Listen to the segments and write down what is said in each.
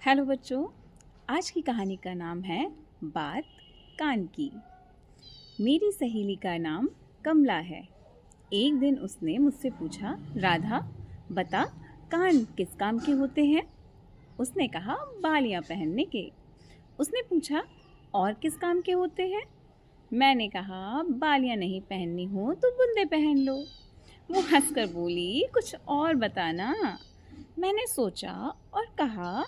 Hello बच्चों, आज की कहानी का नाम है बात कान की। मेरी सहेली का नाम कमला है। एक दिन उसने मुझसे पूछा, राधा बता, कान किस काम के होते हैं? उसने कहा, बालियां पहनने के। उसने पूछा, और किस काम के होते हैं? मैंने कहा, बालियां नहीं पहननी हो तो बुंदे पहन लो। वो हंसकर बोली, कुछ और बताना। मैंने सोचा और कहा,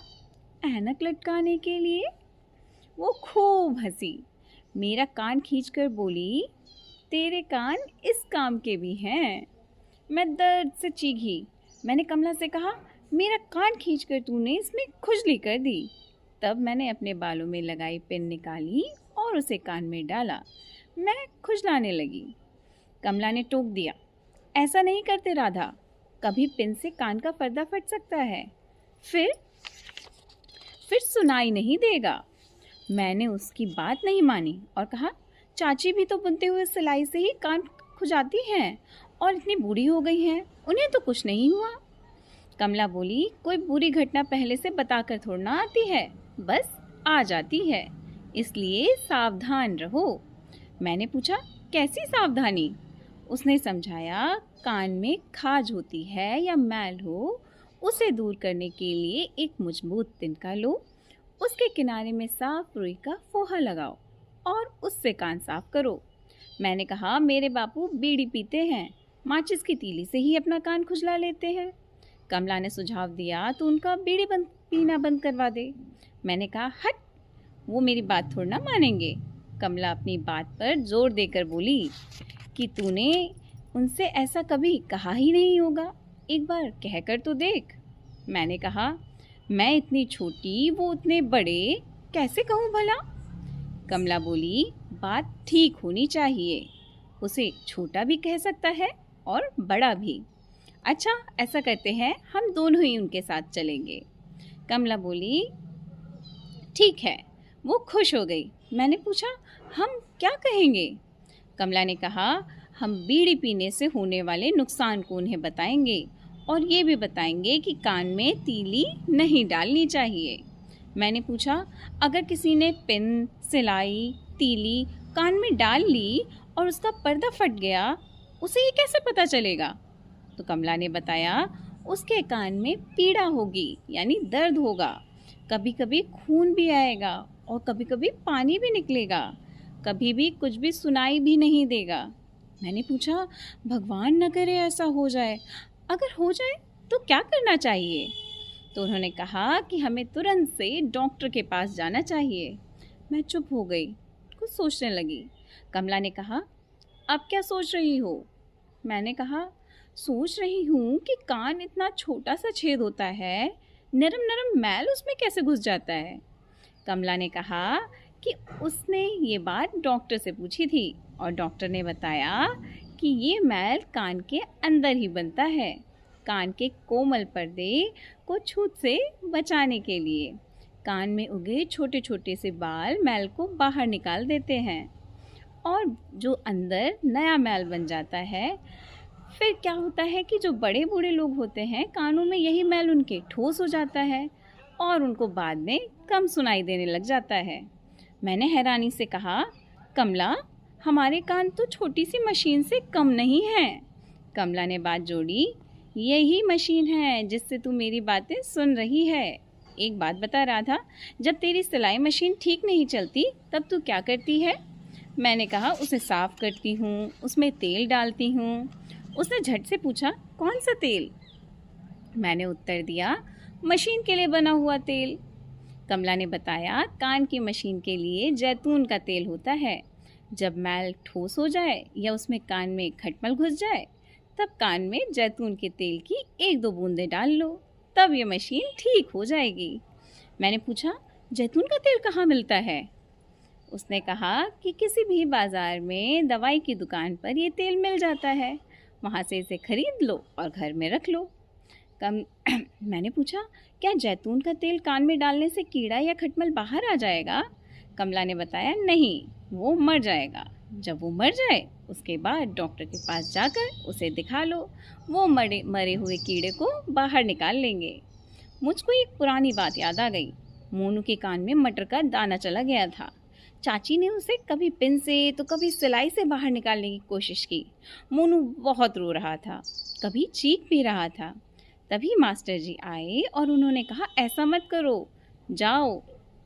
ऐनक लटकाने के लिए। वो खूब हंसी, मेरा कान खींचकर बोली, तेरे कान इस काम के भी हैं। मैं दर्द से चीखी। मैंने कमला से कहा, मेरा कान खींचकर तूने इसमें खुजली कर दी। तब मैंने अपने बालों में लगाई पिन निकाली और उसे कान में डाला। मैं खुजलाने लगी। कमला ने टोक दिया, ऐसा नहीं करते राधा, कभी पिन से कान का पर्दा फट सकता है, फिर सुनाई नहीं देगा। मैंने उसकी बात नहीं मानी और कहा, चाची भी तो बुनते हुए सिलाई से ही कान खुजाती हैं और इतनी बूढ़ी हो गई हैं, उन्हें तो कुछ नहीं हुआ। कमला बोली, कोई बुरी घटना पहले से बताकर थोड़ा ना आती है, बस आ जाती है, इसलिए सावधान रहो। मैंने पूछा, कैसी सावधानी? उसने समझाया, कान में खाज होती है या मैल हो, उसे दूर करने के लिए एक मजबूत तिनका लो, उसके किनारे में साफ रुई का फोहा लगाओ और उससे कान साफ करो। मैंने कहा, मेरे बापू बीड़ी पीते हैं, माचिस की तीली से ही अपना कान खुजला लेते हैं। कमला ने सुझाव दिया, तो उनका बीड़ी पीना बंद करवा दे। मैंने कहा, हट, वो मेरी बात थोड़ा ना मानेंगे। कमला अपनी बात पर जोर देकर बोली कि तूने उनसे ऐसा कभी कहा ही नहीं होगा, एक बार कहकर तो देख। मैंने कहा, मैं इतनी छोटी, वो उतने बड़े, कैसे कहूँ भला? कमला बोली, बात ठीक होनी चाहिए, उसे छोटा भी कह सकता है और बड़ा भी। अच्छा, ऐसा करते हैं, हम दोनों ही उनके साथ चलेंगे। कमला बोली, ठीक है। वो खुश हो गई। मैंने पूछा, हम क्या कहेंगे? कमला ने कहा, हम बीड़ी पीने से होने वाले नुकसान को उन्हें बताएंगे और ये भी बताएंगे कि कान में तीली नहीं डालनी चाहिए। मैंने पूछा, अगर किसी ने पिन, सिलाई, तीली कान में डाल ली और उसका पर्दा फट गया, उसे ये कैसे पता चलेगा? तो कमला ने बताया, उसके कान में पीड़ा होगी, यानी दर्द होगा, कभी कभी खून भी आएगा और कभी कभी पानी भी निकलेगा, कभी भी कुछ भी सुनाई भी नहीं देगा। मैंने पूछा, भगवान न करे ऐसा हो जाए, अगर हो जाए तो क्या करना चाहिए? तो उन्होंने कहा कि हमें तुरंत से डॉक्टर के पास जाना चाहिए। मैं चुप हो गई, कुछ सोचने लगी। कमला ने कहा, अब क्या सोच रही हो? मैंने कहा, सोच रही हूँ कि कान इतना छोटा सा छेद होता है, नरम नरम मैल उसमें कैसे घुस जाता है? कमला ने कहा कि उसने ये बात डॉक्टर से पूछी थी और डॉक्टर ने बताया कि ये मैल कान के अंदर ही बनता है, कान के कोमल पर्दे को छूत से बचाने के लिए। कान में उगे छोटे छोटे से बाल मैल को बाहर निकाल देते हैं और जो अंदर नया मैल बन जाता है। फिर क्या होता है कि जो बड़े बूढ़े लोग होते हैं, कानों में यही मैल उनके ठोस हो जाता है और उनको बाद में कम सुनाई देने लग जाता है। मैंने हैरानी से कहा, कमला, हमारे कान तो छोटी सी मशीन से कम नहीं हैं। कमला ने बात जोड़ी, यही मशीन है जिससे तू मेरी बातें सुन रही है। एक बात बता राधा, जब तेरी सिलाई मशीन ठीक नहीं चलती तब तू क्या करती है? मैंने कहा, उसे साफ करती हूँ, उसमें तेल डालती हूँ। उसने झट से पूछा, कौन सा तेल? मैंने उत्तर दिया, मशीन के लिए बना हुआ तेल। कमला ने बताया, कान की मशीन के लिए जैतून का तेल होता है। जब मैल ठोस हो जाए या उसमें कान में खटमल घुस जाए, तब कान में जैतून के तेल की 1-2 बूंदें डाल लो, तब ये मशीन ठीक हो जाएगी। मैंने पूछा, जैतून का तेल कहाँ मिलता है? उसने कहा कि किसी भी बाज़ार में दवाई की दुकान पर ये तेल मिल जाता है, वहाँ से इसे खरीद लो और घर में रख लो। मैंने पूछा, क्या जैतून का तेल कान में डालने से कीड़ा या खटमल बाहर आ जाएगा? कमला ने बताया, नहीं, वो मर जाएगा। जब वो मर जाए उसके बाद डॉक्टर के पास जाकर उसे दिखा लो, वो मरे हुए कीड़े को बाहर निकाल लेंगे। मुझको एक पुरानी बात याद आ गई। मोनू के कान में मटर का दाना चला गया था। चाची ने उसे कभी पिन से तो कभी सिलाई से बाहर निकालने की कोशिश की। मोनू बहुत रो रहा था, कभी चीख भी रहा था। तभी मास्टर जी आए और उन्होंने कहा, ऐसा मत करो, जाओ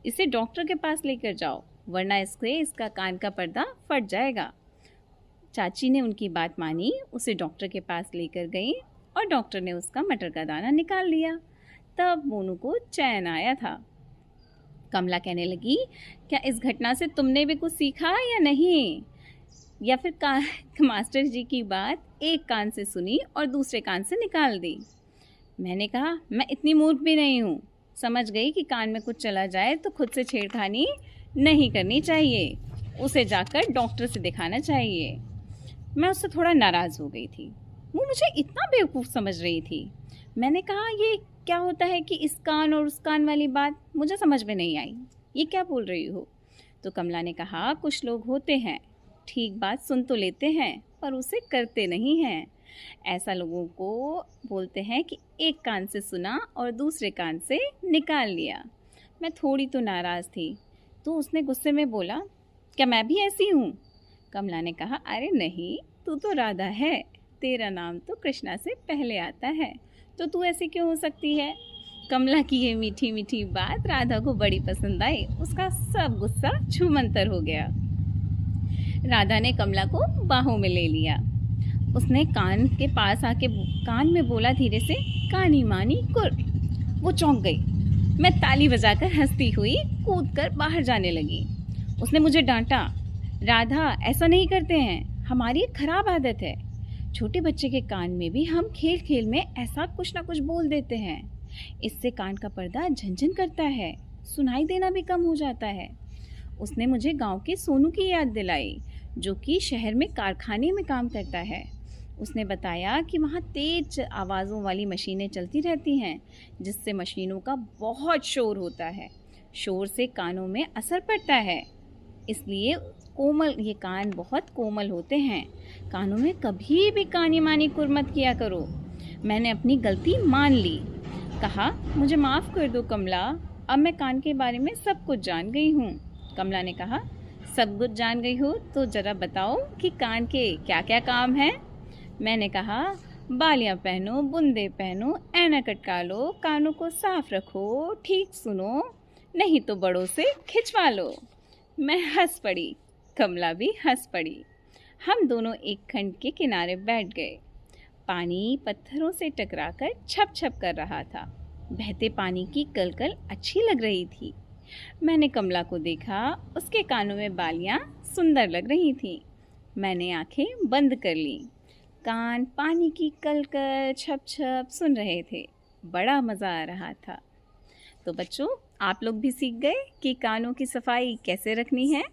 इसे डॉक्टर के पास लेकर जाओ, वरना इसका कान का पर्दा फट जाएगा। चाची ने उनकी बात मानी, उसे डॉक्टर के पास लेकर गई और डॉक्टर ने उसका मटर का दाना निकाल लिया। तब मोनू को चैन आया था। कमला कहने लगी, क्या इस घटना से तुमने भी कुछ सीखा या नहीं? या फिर मास्टर जी की बात एक कान से सुनी और दूसरे कान से निकाल दी? मैंने कहा, मैं इतनी मूर्ख भी नहीं हूँ, समझ गई कि कान में कुछ चला जाए तो खुद से छेड़खानी नहीं करनी चाहिए, उसे जाकर डॉक्टर से दिखाना चाहिए। मैं उससे थोड़ा नाराज़ हो गई थी, वो मुझे इतना बेवकूफ़ समझ रही थी। मैंने कहा, ये क्या होता है कि इस कान और उस कान वाली बात मुझे समझ में नहीं आई, ये क्या बोल रही हो? तो कमला ने कहा, कुछ लोग होते हैं, ठीक बात सुन तो लेते हैं पर उसे करते नहीं हैं। ऐसा लोगों को बोलते हैं कि एक कान से सुना और दूसरे कान से निकाल लिया। मैं थोड़ी तो नाराज़ थी, तो उसने गुस्से में बोला, क्या मैं भी ऐसी हूँ? कमला ने कहा, अरे नहीं, तू तो राधा है, तेरा नाम तो कृष्णा से पहले आता है, तो तू ऐसी क्यों हो सकती है? कमला की ये मीठी मीठी बात राधा को बड़ी पसंद आई, उसका सब गुस्सा छूमंतर हो गया। राधा ने कमला को बाहों में ले लिया। उसने कान के पास आके कान में बोला धीरे से, कानी मानी कुर। वो चौंक गई। मैं ताली बजाकर हंसती हुई कूदकर बाहर जाने लगी। उसने मुझे डांटा, राधा ऐसा नहीं करते हैं, हमारी एक खराब आदत है। छोटे बच्चे के कान में भी हम खेल खेल में ऐसा कुछ ना कुछ बोल देते हैं, इससे कान का पर्दा झनझन करता है, सुनाई देना भी कम हो जाता है। उसने मुझे गांव के सोनू की याद दिलाई, जो कि शहर में कारखाने में काम करता है। उसने बताया कि वहाँ तेज आवाज़ों वाली मशीनें चलती रहती हैं, जिससे मशीनों का बहुत शोर होता है। शोर से कानों में असर पड़ता है, इसलिए ये कान बहुत कोमल होते हैं। कानों में कभी भी कानी मानी कुर मत किया करो। मैंने अपनी गलती मान ली। कहा, मुझे माफ़ कर दो कमला, अब मैं कान के बारे में सब कुछ जान गई हूँ। कमला ने कहा, सब कुछ जान गई हो तो ज़रा बताओ कि कान के क्या क्या काम हैं? मैंने कहा, बालियाँ पहनो, बूंदे पहनो, ऐनक अटका लो, कानों को साफ रखो, ठीक सुनो, नहीं तो बड़ों से खिंचवा लो। मैं हंस पड़ी, कमला भी हंस पड़ी। हम दोनों एक खंड के किनारे बैठ गए। पानी पत्थरों से टकराकर छप छप कर रहा था। बहते पानी की कलकल अच्छी लग रही थी। मैंने कमला को देखा, उसके कानों में बालियां सुंदर लग रही थीं। मैंने आंखें बंद कर लीं। कान पानी की कलकल छप छप सुन रहे थे। बड़ा मज़ा आ रहा था। तो बच्चों, आप लोग भी सीख गए कि कानों की सफाई कैसे रखनी है।